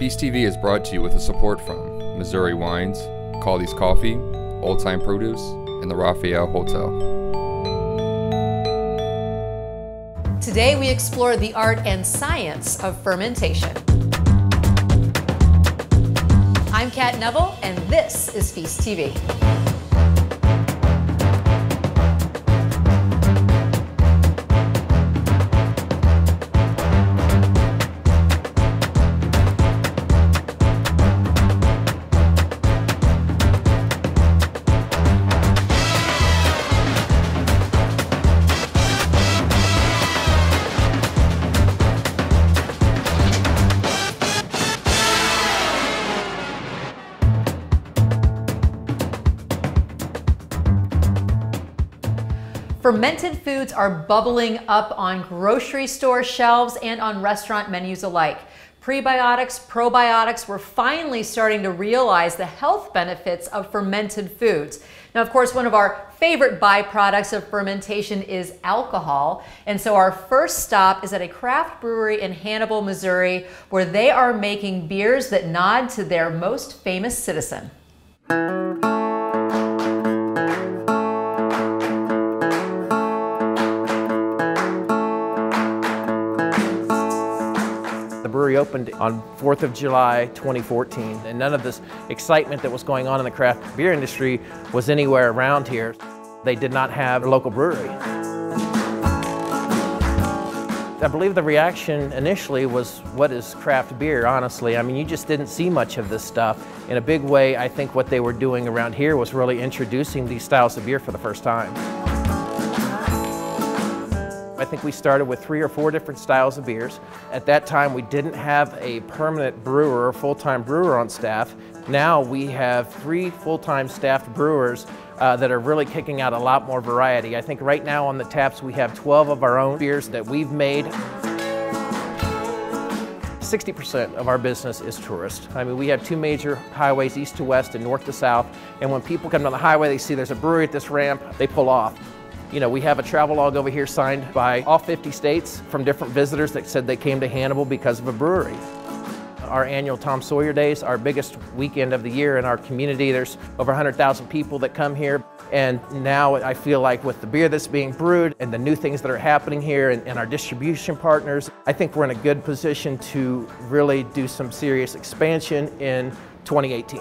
Feast TV is brought to you with the support from Missouri Wines, Caldy's Coffee, Old Time Produce, and the Raphael Hotel. Today we explore the art and science of fermentation. I'm Cat Neville, and this is Feast TV. Fermented foods are bubbling up on grocery store shelves and on restaurant menus alike. Prebiotics, probiotics, we're finally starting to realize the health benefits of fermented foods. Now, of course, one of our favorite byproducts of fermentation is alcohol. And so our first stop is at a craft brewery in Hannibal, Missouri, where they are making beers that nod to their most famous citizen. Brewery opened on 4th of July 2014, and none of this excitement that was going on in the craft beer industry was anywhere around here. They did not have a local brewery. I believe the reaction initially was, what is craft beer, honestly? I mean, you just didn't see much of this stuff. In a big way, I think what they were doing around here was really introducing these styles of beer for the first time. I think we started with 3 or 4 different styles of beers. At that time, we didn't have a permanent brewer or full-time brewer on staff. Now we have 3 full-time staffed brewers that are really kicking out a lot more variety. I think right now on the taps we have 12 of our own beers that we've made. 60% of our business is tourist. I mean, we have 2 major highways, east to west and north to south. And when people come down the highway, they see there's a brewery at this ramp, they pull off. You know, we have a travel log over here signed by all 50 states from different visitors that said they came to Hannibal because of a brewery. Our annual Tom Sawyer Days, our biggest weekend of the year in our community. There's over 100,000 people that come here. And now I feel like with the beer that's being brewed and the new things that are happening here and our distribution partners, I think we're in a good position to really do some serious expansion in 2018.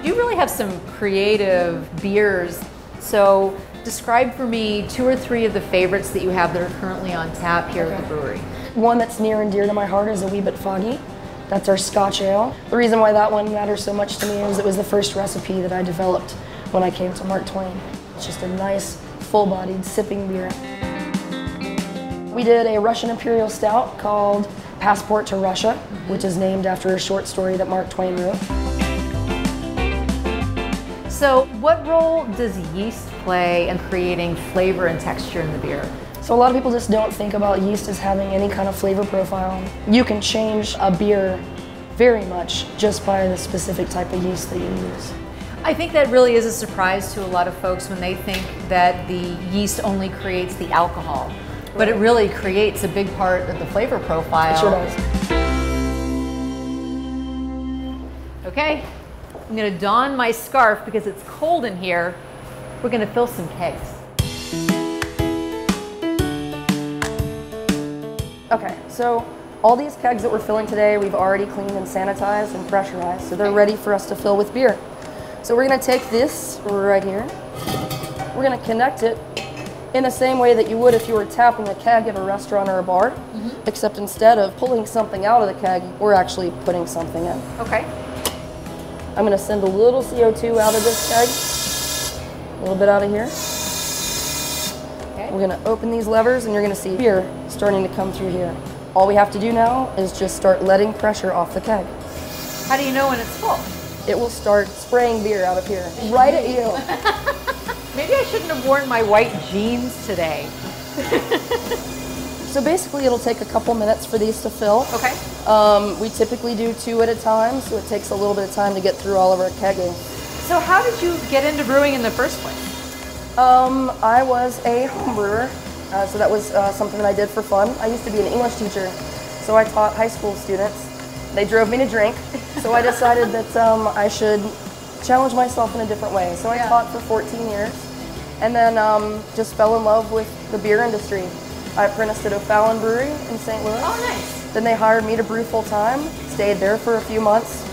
You really have some creative beers. So describe for me 2 or 3 of the favorites that you have that are currently on tap here at the brewery. One that's near and dear to my heart is a Wee Bit Foggy. That's our Scotch ale. The reason why that one matters so much to me is it was the first recipe that I developed when I came to Mark Twain. It's just a nice, full-bodied sipping beer. We did a Russian Imperial Stout called Passport to Russia, which is named after a short story that Mark Twain wrote. So what role does yeast play in creating flavor and texture in the beer? So a lot of people just don't think about yeast as having any kind of flavor profile. You can change a beer very much just by the specific type of yeast that you use. I think that really is a surprise to a lot of folks when they think that the yeast only creates the alcohol. Right. But it really creates a big part of the flavor profile. It sure does. Okay. I'm going to don my scarf because it's cold in here. We're going to fill some kegs. Okay, so all these kegs that we're filling today, we've already cleaned and sanitized and pressurized, so they're ready for us to fill with beer. So we're going to take this right here. We're going to connect it in the same way that you would if you were tapping a keg at a restaurant or a bar, except instead of pulling something out of the keg, we're actually putting something in. Okay. I'm going to send a little CO2 out of this keg, a little bit out of here. Okay. We're going to open these levers and you're going to see beer starting to come through here. All we have to do now is just start letting pressure off the keg. How do you know when it's full? It will start spraying beer out of here, right at you. Maybe I shouldn't have worn my white jeans today. So basically it'll take a couple minutes for these to fill. Okay. We typically do 2 at a time, so it takes a little bit of time to get through all of our kegging. So how did you get into brewing in the first place? I was a home brewer, so that was something that I did for fun. I used to be an English teacher, so I taught high school students. They drove me to drink, so I decided that I should challenge myself in a different way. So I taught for 14 years, and then just fell in love with the beer industry. I apprenticed at O'Fallon Brewery in St. Louis. Oh, nice. Then they hired me to brew full time, stayed there for a few months,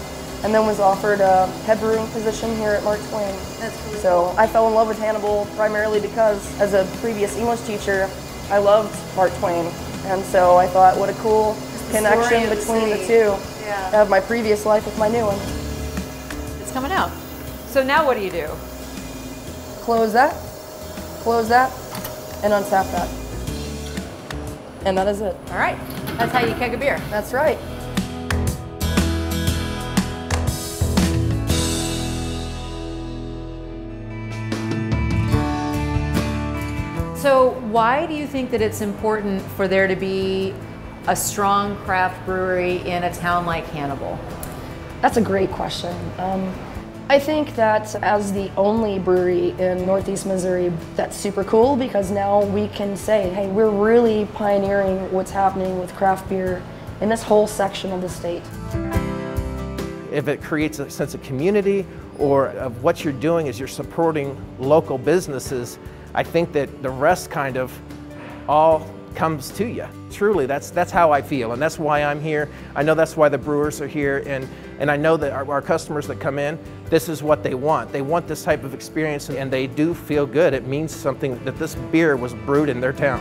and then was offered a head brewing position here at Mark Twain. That's really cool. So I fell in love with Hannibal primarily because as a previous English teacher, I loved Mark Twain. And so I thought, what a cool connection between the two. Yeah. Of my previous life with my new one. It's coming out. So now what do you do? Close that, and unsap that. And that is it. All right. That's how you keg a beer. That's right. So why do you think that it's important for there to be a strong craft brewery in a town like Hannibal? That's a great question. I think that as the only brewery in Northeast Missouri, that's super cool because now we can say, hey, we're really pioneering what's happening with craft beer in this whole section of the state. If it creates a sense of community or of what you're doing is you're supporting local businesses, I think that the rest kind of all comes to you. Truly, that's how I feel, and that's why I'm here. I know that's why the brewers are here, and I know that our customers that come in, this is what they want. They want this type of experience, and they do feel good. It means something that this beer was brewed in their town.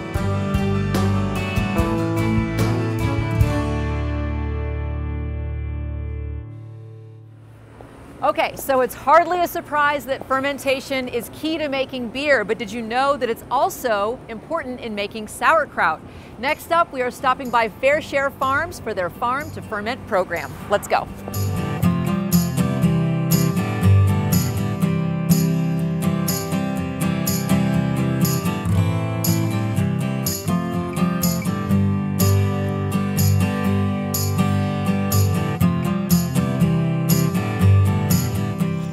Okay, so it's hardly a surprise that fermentation is key to making beer, but did you know that it's also important in making sauerkraut? Next up, we are stopping by Fair Share Farms for their Farm to Ferment program. Let's go.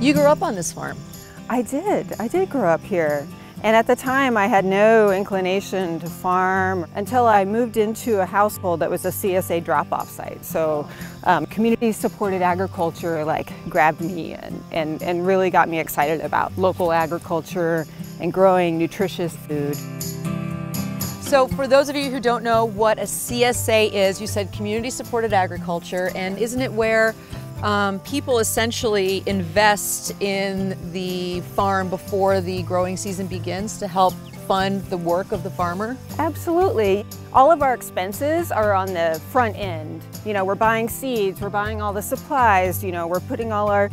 You grew up on this farm. I did grow up here. And at the time I had no inclination to farm until I moved into a household that was a CSA drop-off site. So community supported agriculture grabbed me and really got me excited about local agriculture and growing nutritious food. So for those of you who don't know what a CSA is, you said community supported agriculture, and isn't it where people essentially invest in the farm before the growing season begins to help fund the work of the farmer? Absolutely. All of our expenses are on the front end. You know, we're buying seeds, we're buying all the supplies, you know, we're putting all our,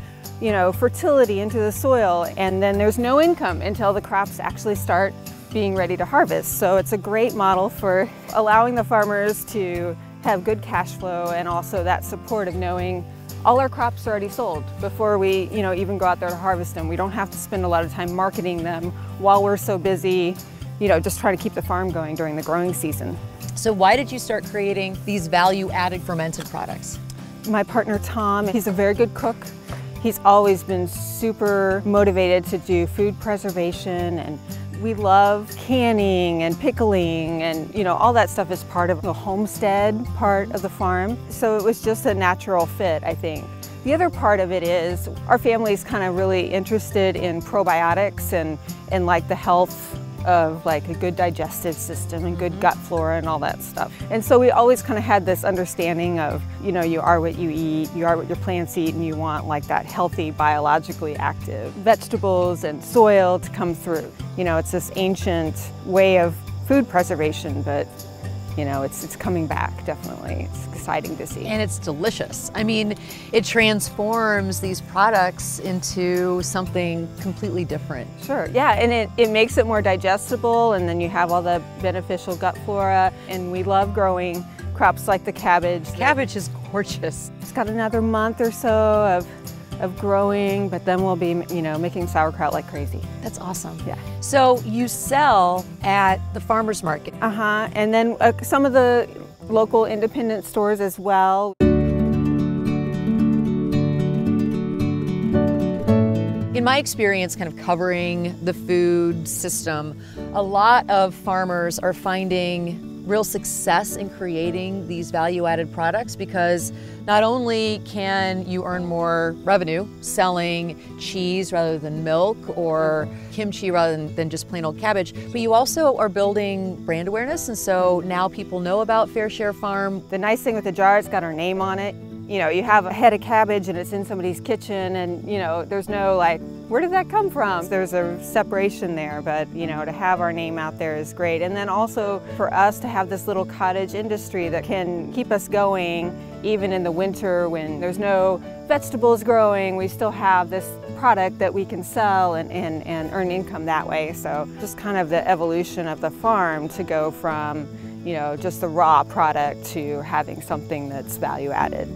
fertility into the soil, and then there's no income until the crops actually start being ready to harvest. So it's a great model for allowing the farmers to have good cash flow and also that support of knowing all our crops are already sold before we, even go out there to harvest them. We don't have to spend a lot of time marketing them while we're so busy, just trying to keep the farm going during the growing season. So why did you start creating these value-added fermented products? My partner Tom, he's a very good cook. He's always been super motivated to do food preservation, and we love canning and pickling, and all that stuff is part of the homestead part of the farm. So it was just a natural fit, I think. The other part of it is our family's kind of really interested in probiotics and the health of a good digestive system and good gut flora and all that stuff. And so we always kind of had this understanding of, you are what you eat, you are what your plants eat, and you want that healthy, biologically active vegetables and soil to come through. It's this ancient way of food preservation, but it's coming back, definitely. It's exciting to see. And it's delicious. I mean, it transforms these products into something completely different. Sure, yeah, and it makes it more digestible, and then you have all the beneficial gut flora, and we love growing crops like the cabbage. Cabbage is gorgeous. It's got another month or so of growing, but then we'll be, making sauerkraut like crazy. That's awesome. Yeah. So you sell at the farmer's market. And then some of the local independent stores as well. In In my experience kind of covering the food system, a lot of farmers are finding real success in creating these value-added products because not only can you earn more revenue selling cheese rather than milk or kimchi rather than just plain old cabbage, but you also are building brand awareness, and so now people know about Fair Share Farm. The nice thing with the jar, it's got our name on it. You know, you have a head of cabbage and it's in somebody's kitchen and, you know, there's no like, where did that come from? There's a separation there, but, you know, to have our name out there is great. And then also for us to have this little cottage industry that can keep us going even in the winter when there's no vegetables growing, we still have this product that we can sell and earn income that way. So just kind of the evolution of the farm to go from, you know, just the raw product to having something that's value added.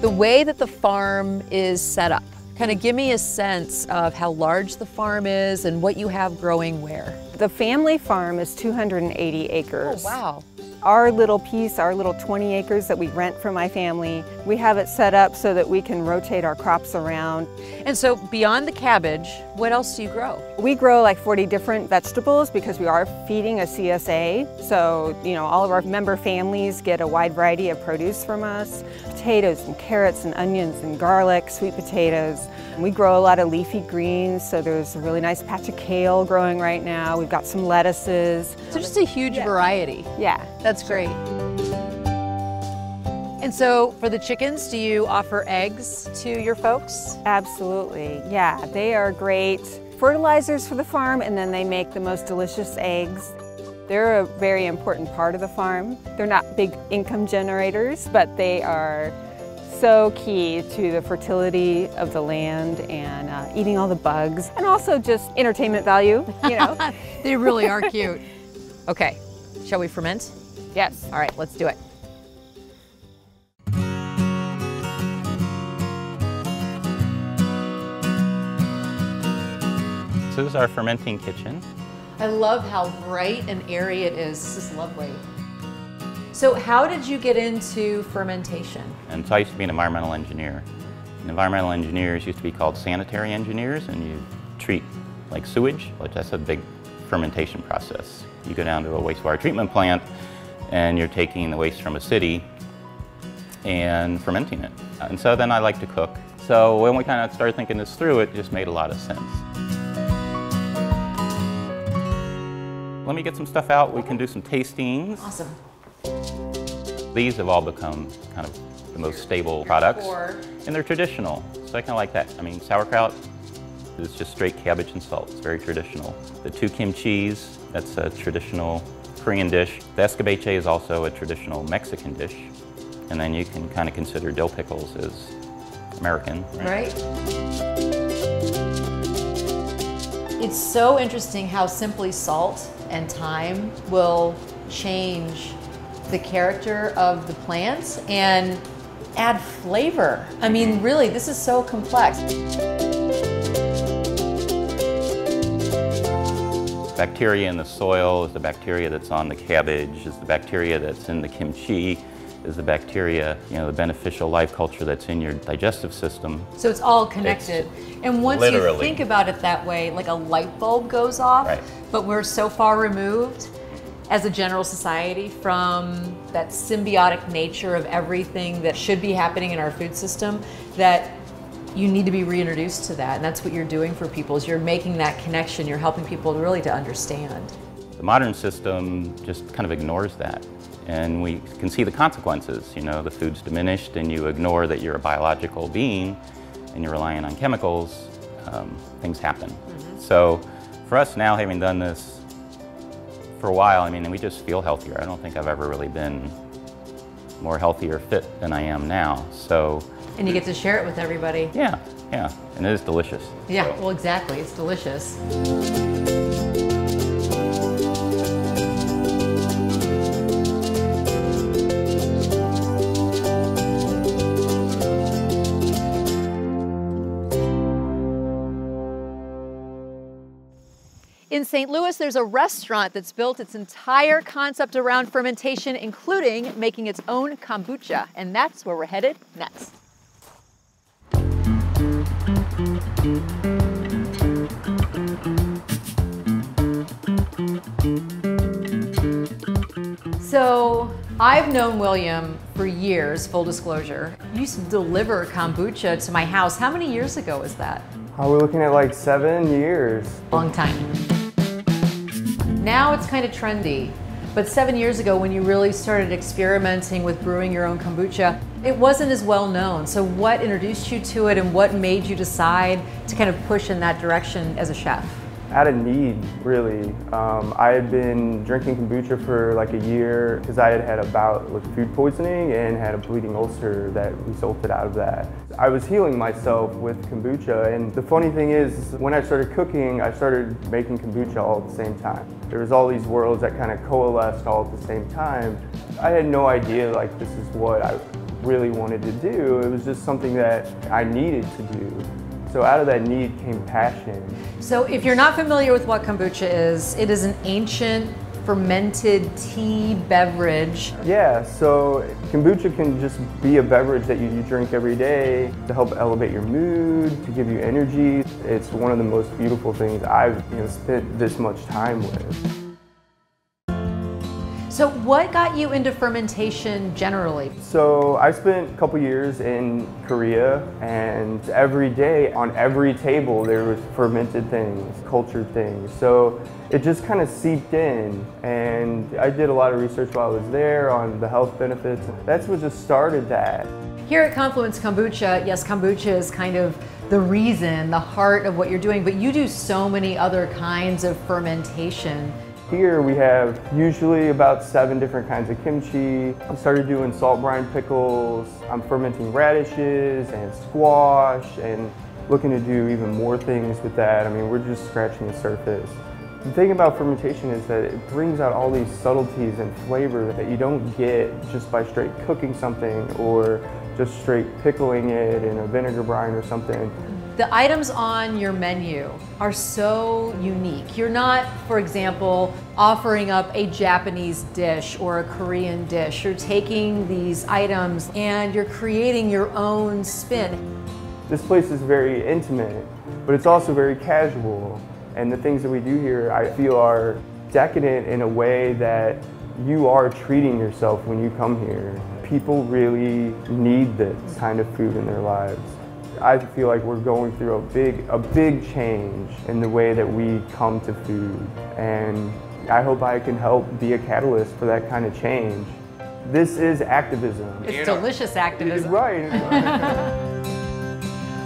The way that the farm is set up, kind of give me a sense of how large the farm is and what you have growing where. The family farm is 280 acres. Oh, wow. Our little piece, our little 20 acres that we rent from my family, we have it set up so that we can rotate our crops around. And so beyond the cabbage, what else do you grow? We grow like 40 different vegetables because we are feeding a CSA. So, you know, all of our member families get a wide variety of produce from us. Potatoes and carrots and onions and garlic, sweet potatoes. We grow a lot of leafy greens, so there's a really nice patch of kale growing right now. We've got some lettuces. So just a huge variety. Yeah. That's great. And so for the chickens, do you offer eggs to your folks? Absolutely, yeah. They are great fertilizers for the farm, and then they make the most delicious eggs. They're a very important part of the farm. They're not big income generators, but they are so key to the fertility of the land and eating all the bugs, and also just entertainment value, you know. They really are cute. Okay, shall we ferment? Yes. All right, let's do it. So this is our fermenting kitchen. I love how bright and airy it is. This is lovely. So how did you get into fermentation? And so I used to be an environmental engineer. And environmental engineers used to be called sanitary engineers, and you treat like sewage, which that's a big fermentation process. You go down to a wastewater treatment plant and you're taking the waste from a city and fermenting it. And so then I like to cook. So when we kind of started thinking this through, it just made a lot of sense. Let me get some stuff out. We can do some tastings. Awesome. These have all become kind of the most stable products. And they're traditional, so I kind of like that. I mean, sauerkraut is just straight cabbage and salt. It's very traditional. The two kimchis, that's a traditional Korean dish. The escabeche is also a traditional Mexican dish. And then you can kind of consider dill pickles as American. Right. It's so interesting how simply salt and thyme will change the character of the plants and add flavor. I mean, really, this is so complex. Bacteria in the soil is the bacteria that's on the cabbage, is the bacteria that's in the kimchi, is the bacteria, you know, the beneficial life culture that's in your digestive system. So it's all connected. And once you think about it that way, like a light bulb goes off, right. But we're so far removed as a general society from that symbiotic nature of everything that should be happening in our food system that you need to be reintroduced to that. And that's what you're doing for people, is you're making that connection. You're helping people really to understand. The modern system just kind of ignores that. And we can see the consequences. You know, the food's diminished and you ignore that you're a biological being and you're relying on chemicals, things happen. Mm-hmm. So for us now, having done this for a while, I mean, we just feel healthier. I don't think I've ever really been more healthy or fit than I am now. So. And you get to share it with everybody. Yeah, yeah, and it is delicious. Yeah, so. Well, exactly, it's delicious. In St. Louis, there's a restaurant that's built its entire concept around fermentation, including making its own kombucha. And that's where we're headed next. So I've known William for years, full disclosure. You used to deliver kombucha to my house. How many years ago was that? We're looking at like 7 years. Long time. Now it's kind of trendy, but 7 years ago when you really started experimenting with brewing your own kombucha, it wasn't as well known. So what introduced you to it and what made you decide to kind of push in that direction as a chef? Out of need, really. I had been drinking kombucha for like a year because I had had a bout with food poisoning and had a bleeding ulcer that resulted out of that. I was healing myself with kombucha, and the funny thing is, when I started cooking, I started making kombucha all at the same time. There was all these worlds that kind of coalesced all at the same time. I had no idea like this is what I really wanted to do. It was just something that I needed to do. So out of that need came passion. So if you're not familiar with what kombucha is, it is an ancient fermented tea beverage. Yeah, so kombucha can just be a beverage that you drink every day to help elevate your mood, to give you energy. It's one of the most beautiful things I've spent this much time with. So what got you into fermentation generally? So I spent a couple years in Korea, and every day on every table there was fermented things, cultured things. So it just kind of seeped in, and I did a lot of research while I was there on the health benefits. That's what just started that. Here at Confluence Kombucha, yes, kombucha is kind of the reason, the heart of what you're doing, but you do so many other kinds of fermentation. Here we have usually about 7 different kinds of kimchi. I started doing salt brine pickles. I'm fermenting radishes and squash and looking to do even more things with that. I mean, we're just scratching the surface. The thing about fermentation is that it brings out all these subtleties and flavor that you don't get just by straight cooking something or just straight pickling it in a vinegar brine or something. The items on your menu are so unique. You're not, for example, offering up a Japanese dish or a Korean dish. You're taking these items and you're creating your own spin. This place is very intimate, but it's also very casual. And the things that we do here, I feel, are decadent in a way that you are treating yourself when you come here. People really need this kind of food in their lives. I feel like we're going through a big change in the way that we come to food, and I hope I can help be a catalyst for that kind of change. This is activism. It's delicious activism. Right.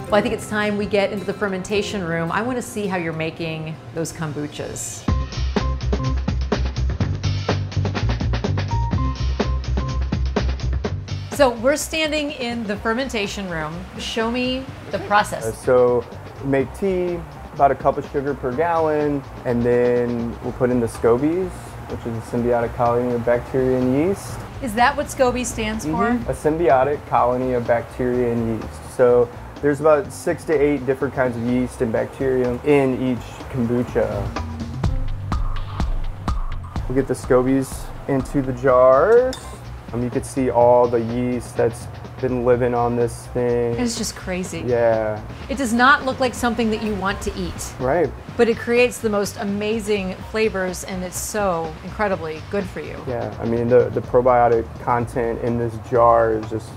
Well, I think it's time we get into the fermentation room. I want to see how you're making those kombuchas. So we're standing in the fermentation room. Show me the process. So make tea, about a cup of sugar per gallon, and then we'll put in the scobies, which is a symbiotic colony of bacteria and yeast. Is that what SCOBY stands for? A symbiotic colony of bacteria and yeast. So there's about 6 to 8 different kinds of yeast and bacteria in each kombucha. We'll get the scobies into the jars. You can see all the yeast that's been living on this thing. It's just crazy. Yeah. It does not look like something that you want to eat. Right. But it creates the most amazing flavors, and it's so incredibly good for you. Yeah, I mean, the probiotic content in this jar is just...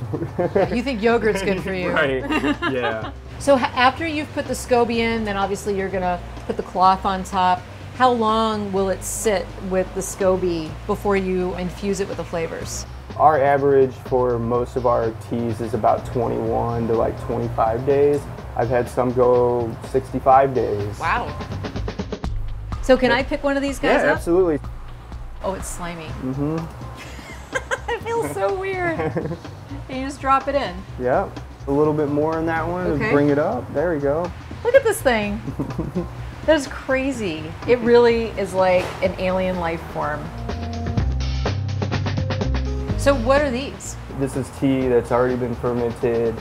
You think yogurt's good for you. Right, yeah. So after you've put the SCOBY in, then obviously you're gonna put the cloth on top. How long will it sit with the SCOBY before you infuse it with the flavors? Our average for most of our teas is about 21 to like 25 days. I've had some go 65 days. Wow. So can I pick one of these guys up? Yeah, absolutely. Oh, it's slimy. Mm-hmm. It feels so weird. And you just drop it in. Yeah, a little bit more in that one to bring it up. There we go. Look at this thing. That is crazy. It really is like an alien life form. So what are these? This is tea that's already been fermented.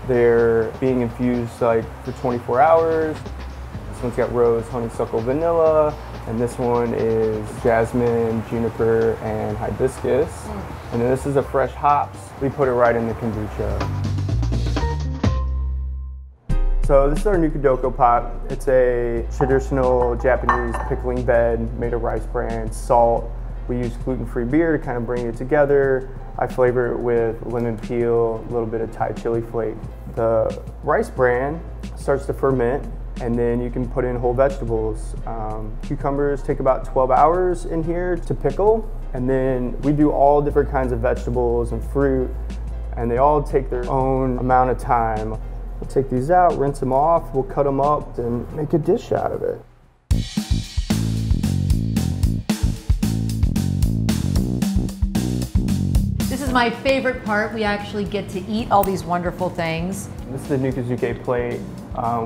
They're being infused like for 24 hours. This one's got rose, honeysuckle, vanilla. And this one is jasmine, juniper, and hibiscus. And then this is a fresh hops. We put it right in the kombucha. So this is our Nukadoko pot. It's a traditional Japanese pickling bed made of rice bran, salt. We use gluten-free beer to kind of bring it together. I flavor it with lemon peel, a little bit of Thai chili flake. The rice bran starts to ferment, and then you can put in whole vegetables. Cucumbers take about 12 hours in here to pickle, and then we do all different kinds of vegetables and fruit, and they all take their own amount of time. We'll take these out, rinse them off, we'll cut them up and make a dish out of it. This is my favorite part. We actually get to eat all these wonderful things. This is the nukazuke plate,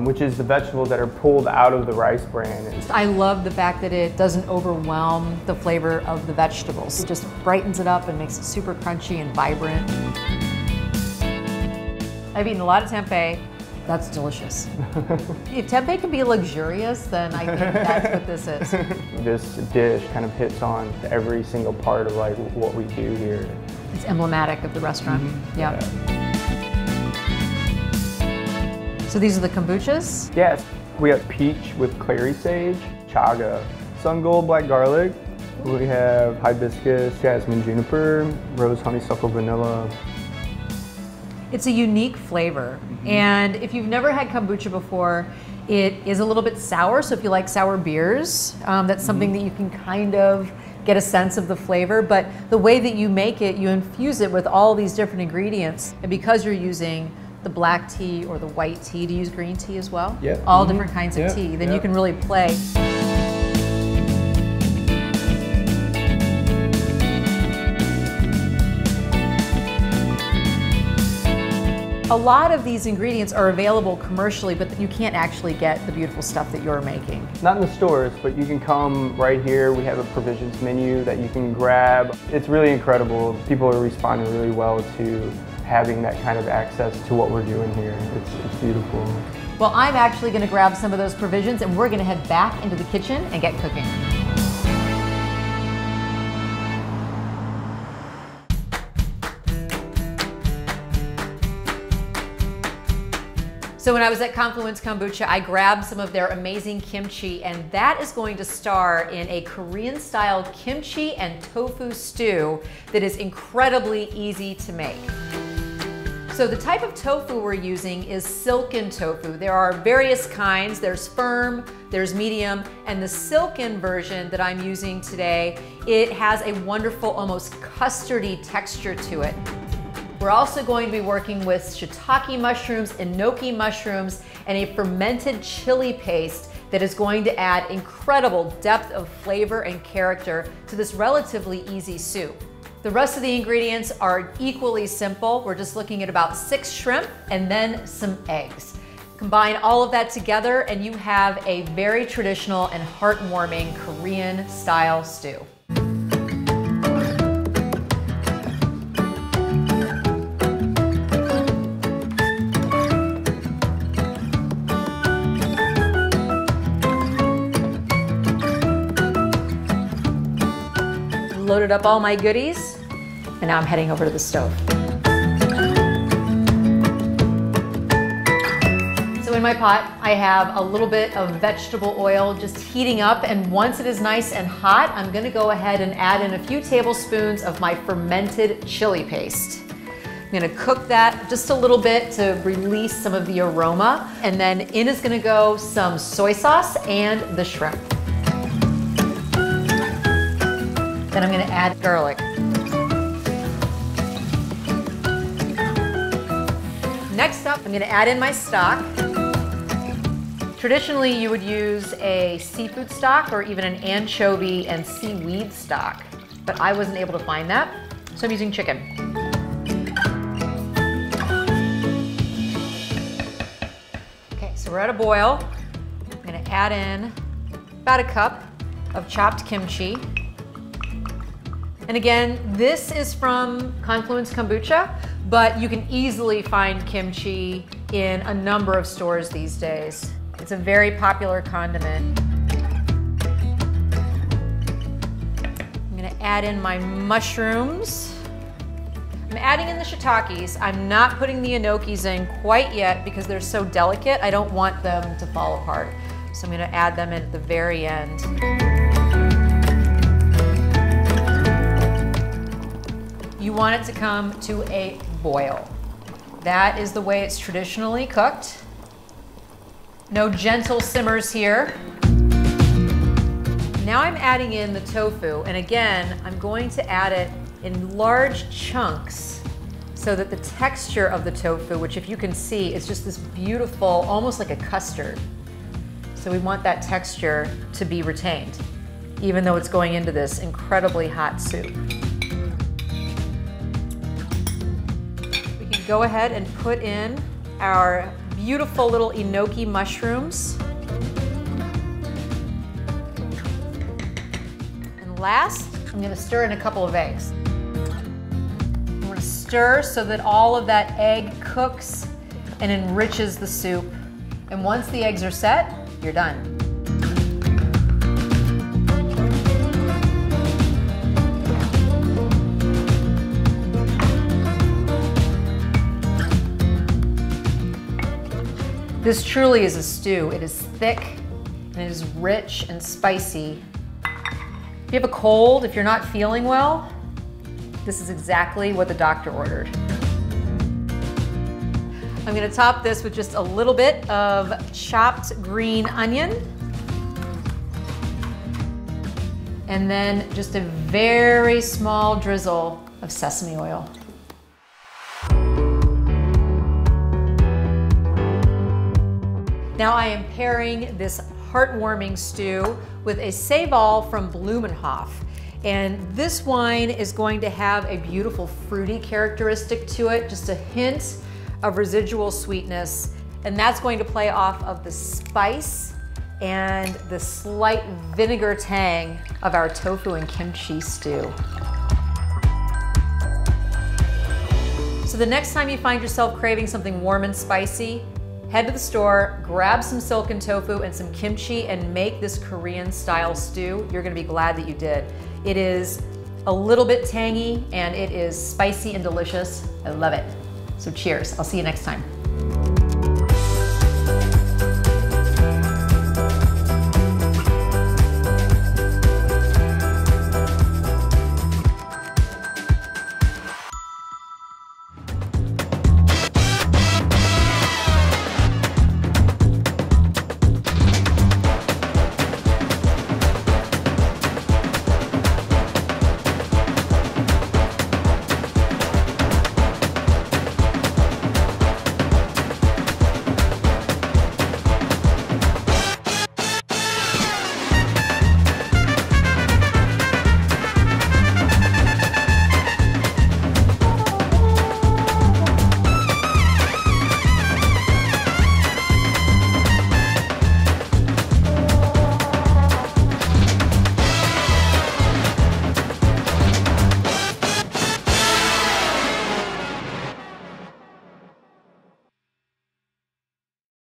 which is the vegetables that are pulled out of the rice bran. I love the fact that it doesn't overwhelm the flavor of the vegetables. It just brightens it up and makes it super crunchy and vibrant. I've eaten a lot of tempeh. That's delicious. If tempeh can be luxurious, then I think that's what this is. This dish kind of hits on every single part of like what we do here. It's emblematic of the restaurant. Yeah. So these are the kombuchas? Yes. We have peach with clary sage, chaga, sun gold black garlic. We have hibiscus, jasmine juniper, rose honeysuckle vanilla. It's a unique flavor, and if you've never had kombucha before, it is a little bit sour, so if you like sour beers, that's something that you can kind of get a sense of the flavor, but the way that you make it, you infuse it with all these different ingredients, and because you're using the black tea or the white tea, do you use green tea as well? Yeah. All different kinds of tea, then you can really play. A lot of these ingredients are available commercially, but you can't actually get the beautiful stuff that you're making. Not in the stores, but you can come right here. We have a provisions menu that you can grab. It's really incredible. People are responding really well to having that kind of access to what we're doing here. It's beautiful. Well, I'm actually going to grab some of those provisions and we're going to head back into the kitchen and get cooking. So when I was at Confluence Kombucha, I grabbed some of their amazing kimchi, and that is going to star in a Korean-style kimchi and tofu stew that is incredibly easy to make. So the type of tofu we're using is silken tofu. There are various kinds. There's firm, there's medium, and the silken version that I'm using today, it has a wonderful, almost custardy texture to it. We're also going to be working with shiitake mushrooms, enoki mushrooms, and a fermented chili paste that is going to add incredible depth of flavor and character to this relatively easy soup. The rest of the ingredients are equally simple. We're just looking at about 6 shrimp and then some eggs. Combine all of that together and you have a very traditional and heartwarming Korean style stew. Loaded up all my goodies, and now I'm heading over to the stove. So in my pot, I have a little bit of vegetable oil just heating up, and once it is nice and hot, I'm gonna go ahead and add in a few tablespoons of my fermented chili paste. I'm gonna cook that just a little bit to release some of the aroma, and then in is gonna go some soy sauce and the shrimp. Then I'm going to add garlic. Next up, I'm going to add in my stock. Traditionally, you would use a seafood stock or even an anchovy and seaweed stock, but I wasn't able to find that, so I'm using chicken. Okay, so we're at a boil. I'm going to add in about a cup of chopped kimchi. And again, this is from Confluence Kombucha, but you can easily find kimchi in a number of stores these days. It's a very popular condiment. add in my mushrooms. I'm adding in the shiitakes. I'm not putting the enokis in quite yet because they're so delicate. I don't want them to fall apart. So I'm gonna add them in at the very end. You want it to come to a boil. That is the way it's traditionally cooked. No gentle simmers here. Now I'm adding in the tofu, and again, I'm going to add it in large chunks so that the texture of the tofu, which if you can see, is just this beautiful, almost like a custard. So we want that texture to be retained, even though it's going into this incredibly hot soup. We can go ahead and put in our beautiful little enoki mushrooms. And last, I'm gonna stir in a couple of eggs. I'm gonna stir so that all of that egg cooks and enriches the soup. And once the eggs are set, you're done. This truly is a stew. It is thick and it is rich and spicy. If you have a cold, if you're not feeling well, this is exactly what the doctor ordered. I'm gonna top this with just a little bit of chopped green onion. And then just a very small drizzle of sesame oil. Now I am pairing this heartwarming stew with a Seyval from Blumenhof. And this wine is going to have a beautiful fruity characteristic to it, just a hint of residual sweetness. And that's going to play off of the spice and the slight vinegar tang of our tofu and kimchi stew. So the next time you find yourself craving something warm and spicy, head to the store, grab some silken tofu and some kimchi and make this Korean style stew. You're gonna be glad that you did. It is a little bit tangy and it is spicy and delicious. I love it. So cheers, I'll see you next time.